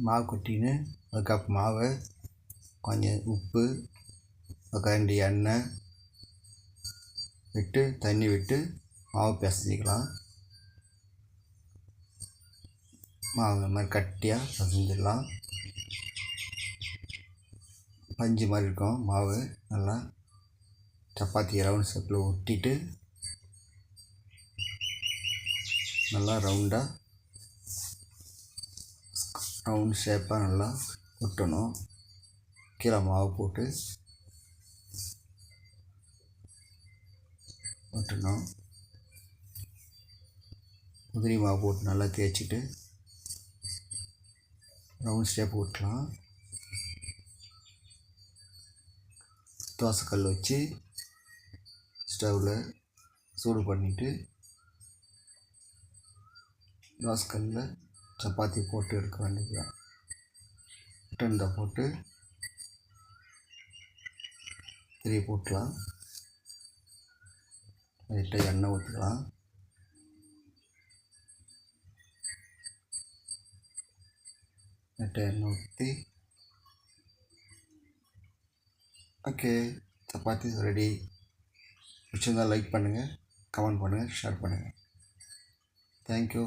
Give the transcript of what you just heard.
மாவு கொட்டின்னு ஒரு கப் மாவு, கொஞ்சம் உப்பு, ஒரு கரண்டி எண்ணெய் விட்டு தண்ணி விட்டு மாவு பிசைஞ்சிக்கலாம். மாவு இந்த மாதிரி கட்டியாக பிசைஞ்சிடலாம். பஞ்சு மாதிரி இருக்கும் மாவு. நல்லா சப்பாத்தி ரவுண்ட் ஷேப்பில் ஒட்டிட்டு நல்லா ரவுண்ட் ஷேப்பாக நல்லா ஒட்டணும். கீழே மாவு போட்டு ஒட்டணும். உதிரி மாவு போட்டு நல்லா தேய்ச்சிட்டு ரவுண்ட் ஷேப் ஒட்டலாம். தோசைக்கல் வச்சு ஸ்டவ்வில் சூடு பண்ணிவிட்டு தோசைக்கல்லில் சப்பாத்தி போட்டு எடுக்க வேண்டியதுதான். டெண்டை போட்டு திரி போட்டுலாம். லைட்டாக எண்ணெய் ஊற்றிக்கலாம். லைட்டாக எண்ணெய் ஊற்றி ஓகே, சப்பாத்தி ரெடி. பிடிச்சிருந்தால் லைக் பண்ணுங்கள், கமெண்ட் பண்ணுங்கள், ஷேர் பண்ணுங்கள். தேங்க்யூ.